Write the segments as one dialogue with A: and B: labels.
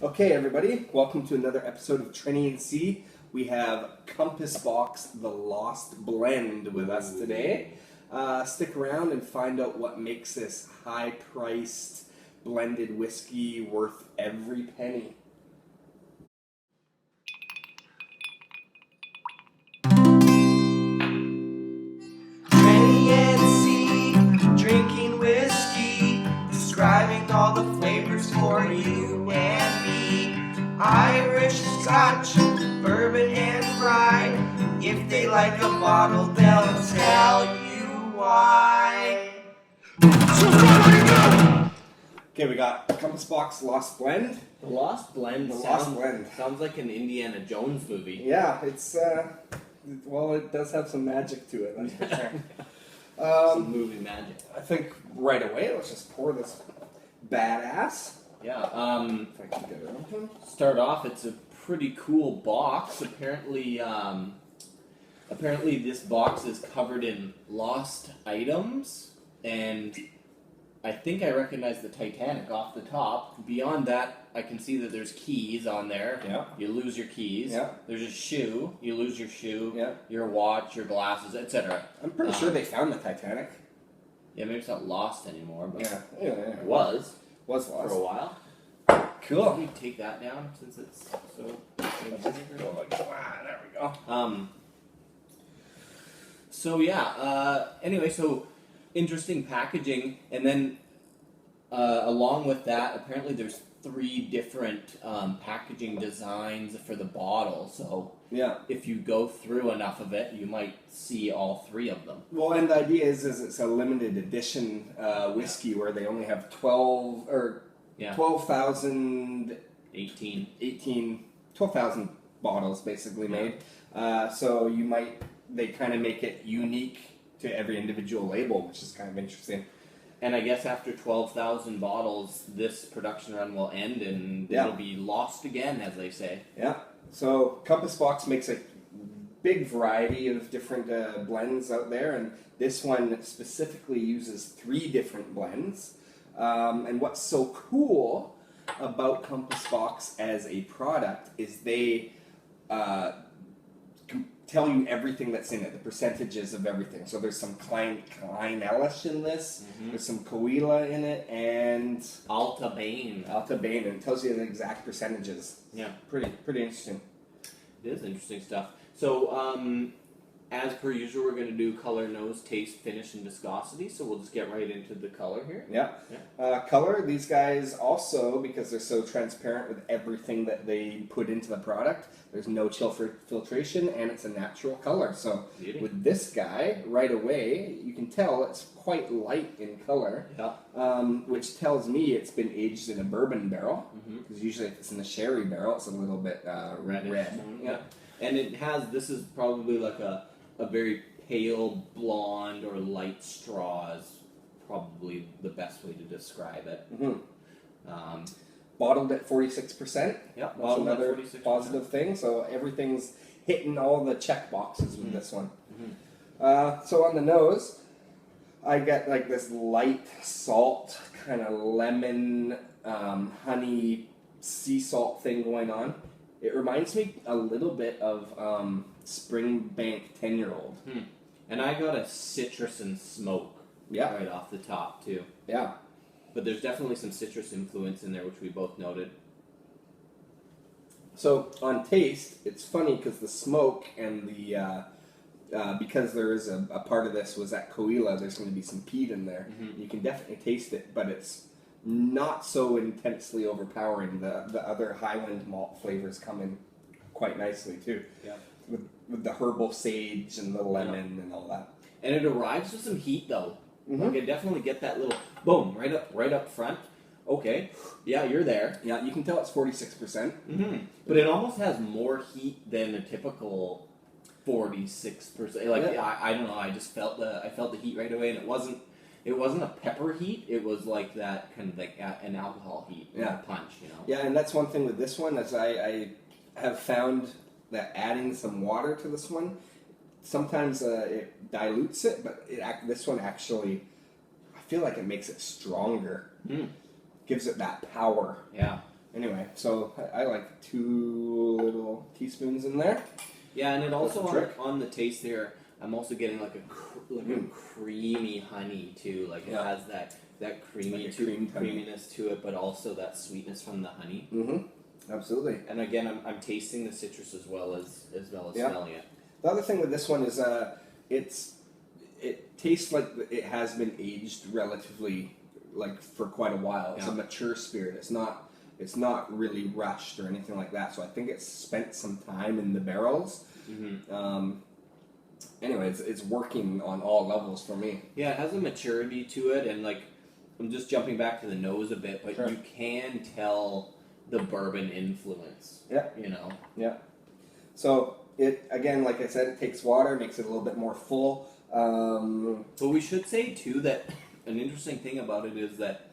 A: Okay, everybody, welcome to another episode of Trinity and C. We have Compass Box The Lost Blend with us today. Stick around and find out what makes this high-priced blended whiskey worth every penny.
B: Trinity and C, drinking whiskey, describing all the flavors for you and me. Irish, Scotch, bourbon, and rye. If they like a bottle, they'll tell you why.
A: Okay, we got Compass Box Lost Blend.
C: The Lost Blend, sounds like an Indiana Jones movie.
A: Yeah, it's, well, it does have some magic to it, that's for sure.
C: Some movie magic.
A: I think right away, let's just pour this badass.
C: Yeah,
A: If I can get it open.
C: start off, it's a pretty cool box. Apparently this box is covered in lost items, and I think I recognize the Titanic off the top. Beyond that, I can see that there's keys on there.
A: Yeah.
C: You lose your keys.
A: Yeah.
C: There's a shoe. You lose your shoe.
A: Yeah.
C: Your watch, your glasses, etc.
A: I'm pretty sure they found the Titanic.
C: Yeah, maybe it's not lost anymore, but
A: Yeah.
C: it was
A: Was
C: for
A: lost.
C: a while.
A: Cool.
C: Can we take that down since it's so...
A: There we go.
C: So yeah, anyway, so interesting packaging, and then along with that, apparently there's 3 different packaging designs for the bottle, so
A: Yeah.
C: if you go through enough of it, you might see all 3 of them.
A: Well, and the idea is it's a limited edition whiskey where they only have 12,000, 12,000 bottles basically made. So they kind of make it unique to every individual label, which is kind of interesting.
C: And I guess after 12,000 bottles, this production run will end and it'll be lost again, as they say.
A: Yeah. So Compass Box makes a big variety of different blends out there, and this one specifically uses 3 different blends. And what's so cool about Compass Box as a product is they tell you everything that's in it, the percentages of everything. So there's some Klein-Elish in this, there's some Coela in it, and
C: Alta Bane,
A: and it tells you the exact percentages.
C: Yeah.
A: Pretty interesting.
C: It is interesting stuff. So, as per usual, we're going to do color, nose, taste, finish, and viscosity. So we'll just get right into the color here.
A: Yeah. Color, these guys also, because they're so transparent with everything that they put into the product, there's no chill filtration, and it's a natural color. So
C: Beauty.
A: With this guy, right away, you can tell it's quite light in color, which tells me it's been aged in a bourbon barrel, because usually if it's in a sherry barrel, it's a little bit red.
C: Yeah. And this is probably like a very pale blonde or light straw is probably the best way to describe it.
A: Bottled at 46%.
C: Yeah,
A: That's
C: bottled at
A: another
C: 46%.
A: positive thing. So everything's hitting all the check boxes with this one. So on the nose, I get like this light salt, kind of lemon, honey, sea salt thing going on. It reminds me a little bit of Springbank 10-year-old.
C: And I got a citrus and smoke right off the top too.
A: Yeah.
C: But there's definitely some citrus influence in there, which we both noted.
A: So on taste, it's funny because the smoke and the because there is a part of this was that Coela, there's going to be some peat in there. You can definitely taste it, but it's not so intensely overpowering. The other Highland malt flavors come in quite nicely too.
C: Yeah.
A: With the herbal sage and the lemon and all that.
C: And it arrives with some heat though. Like I definitely get that little boom right up front. Okay, yeah, you're there.
A: Yeah, you can tell it's 46%.
C: But it almost has more heat than a typical 46%. Like I don't know. I just felt the heat right away, and it wasn't a pepper heat. It was like that kind of like an alcohol heat, a punch.
A: Yeah, and that's one thing with this one, as I have found that adding some water to this one, sometimes it dilutes it, but this one actually, I feel like it makes it stronger. Gives it that power.
C: Yeah.
A: Anyway, so I like 2 little teaspoons in there.
C: Yeah, and it also
A: trick.
C: on the taste there, I'm also getting like a creamy honey too. Like it has that creamy
A: Like
C: creaminess to it, but also that sweetness from the honey.
A: Absolutely.
C: And again, I'm tasting the citrus as well as smelling it.
A: The other thing with this one is it tastes like it has been aged relatively like for quite a while. It's a mature spirit. It's not really rushed or anything like that. So I think it's spent some time in the barrels. Anyway, it's working on all levels for me.
C: Yeah, it has a maturity to it, and like I'm just jumping back to the nose a bit, but you can tell the bourbon influence.
A: Yeah.
C: You know.
A: Yeah. So it again, like I said, it takes water, makes it a little bit more full.
C: But we should say too that an interesting thing about it is that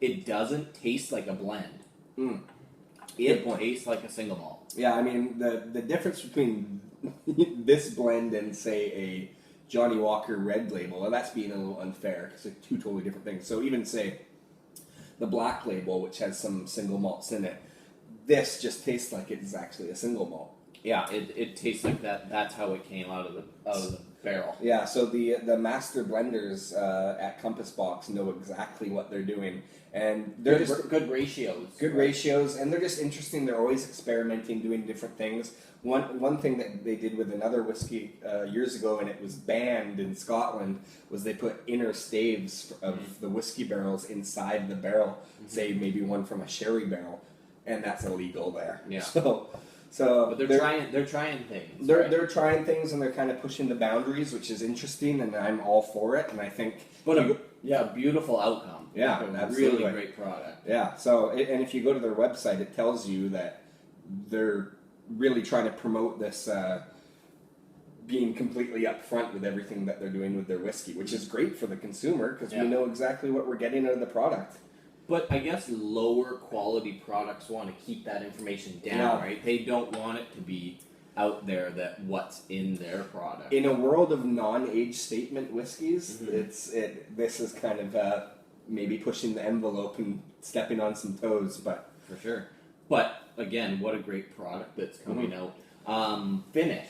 C: it doesn't taste like a blend. It tastes like a single malt.
A: Yeah, I mean the difference between this blend and say a Johnny Walker Red Label, well, that's being a little unfair because they're 2 totally different things. So even say the Black Label, which has some single malts in it, this just tastes like it's actually a single malt.
C: Yeah, it tastes like that. That's how it came out of the barrel.
A: Yeah, so the master blenders at Compass Box know exactly what they're doing, and they're just
C: good ratios.
A: Good ratios, and they're just interesting. They're always experimenting, doing different things. One thing that they did with another whiskey years ago, and it was banned in Scotland, was they put inner staves of the whiskey barrels inside the barrel, say maybe one from a sherry barrel, and that's illegal there.
C: Yeah.
A: So
C: but they're trying things.
A: They're trying things, and they're kind of pushing the boundaries, which is interesting, and I'm all for it. And I think,
C: beautiful outcome.
A: Yeah,
C: like a
A: absolutely.
C: really great product.
A: Yeah. So, and if you go to their website, it tells you that they're really trying to promote this being completely upfront with everything that they're doing with their whiskey, which is great for the consumer because we know exactly what we're getting out of the product.
C: But I guess lower quality products want to keep that information down, right? They don't want it to be out there that what's in their product.
A: In a world of non-age statement whiskeys, this is kind of maybe pushing the envelope and stepping on some toes, but
C: for sure. But again, what a great product that's coming out. Finish.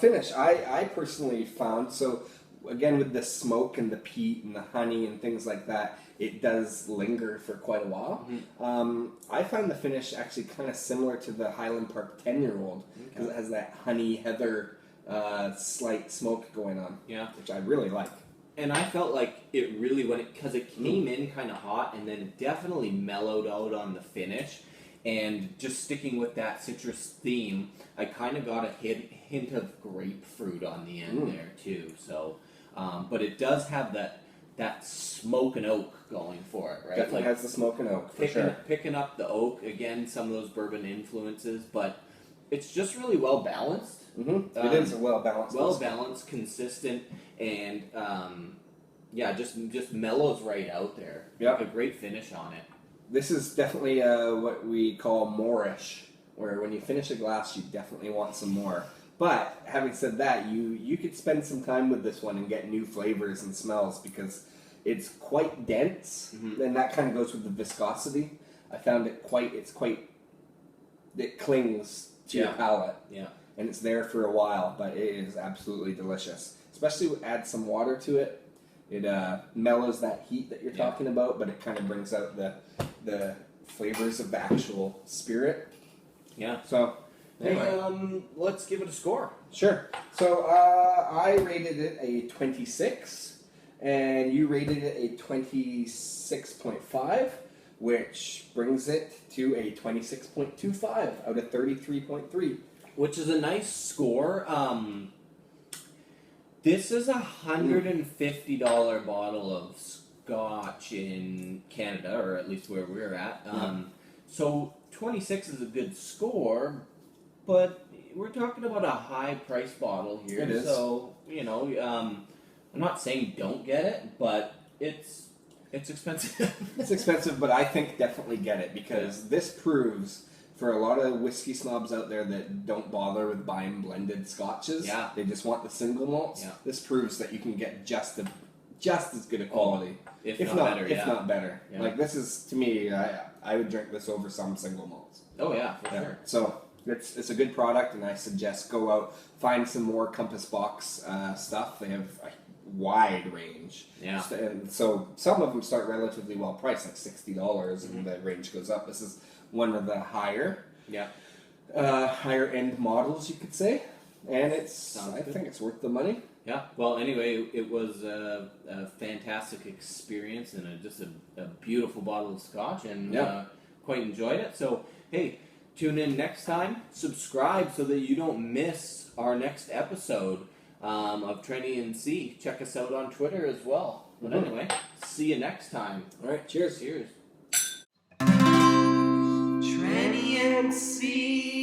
A: Finish. I personally found, so again with the smoke and the peat and the honey and things like that, it does linger for quite a while. I found the finish actually kind of similar to the Highland Park 10-year-old because it has that honey heather slight smoke going on, which I really like.
C: And I felt like it really because it came in kind of hot and then it definitely mellowed out on the finish. And just sticking with that citrus theme, I kind of got a hint of grapefruit on the end there too. So, but it does have that smoke and oak going for it, right?
A: Definitely has the smoke and oak, for sure.
C: Picking up the oak, again, some of those bourbon influences, but it's just really well balanced.
A: It is a well balanced.
C: Well balanced, consistent, and just mellows right out there.
A: Yep.
C: Like a great finish on it.
A: This is definitely what we call moreish, where when you finish a glass, you definitely want some more. But having said that, you could spend some time with this one and get new flavors and smells because it's quite dense, and that kind of goes with the viscosity. I found it it clings to your palate, and it's there for a while, but it is absolutely delicious. Especially add some water to it. It mellows that heat that you're talking about, but it kind of brings out the flavors of the actual spirit.
C: Yeah.
A: So.
C: Anyway, let's give it a score.
A: Sure. So I rated it a 26, and you rated it a 26.5, which brings it to a 26.25 out of 33.3.
C: Which is a nice score. This is a $150 bottle of scotch in Canada, or at least where we're at. So 26 is a good score. But we're talking about a high price bottle here.
A: It is.
C: So, I'm not saying don't get it, but it's expensive.
A: It's expensive, but I think definitely get it because this proves for a lot of whiskey snobs out there that don't bother with buying blended scotches. They just want the single malts. This proves that you can get just as good a quality.
C: If not better.
A: Like this is, to me, I would drink this over some single malts.
C: Oh yeah, for
A: Yeah.
C: sure.
A: So it's a good product, and I suggest go out, find some more Compass Box stuff. They have a wide range.
C: Yeah.
A: And so some of them start relatively well priced, like $60, and the range goes up. This is one of the higher end models, you could say. And I think it's worth the money.
C: Yeah. Well, anyway, it was a fantastic experience and just a beautiful bottle of scotch, and quite enjoyed it. So, hey, tune in next time. Subscribe so that you don't miss our next episode of Trenny and C. Check us out on Twitter as well. But anyway, see you next time.
A: All right, cheers.
C: Cheers.
B: Trenny and C.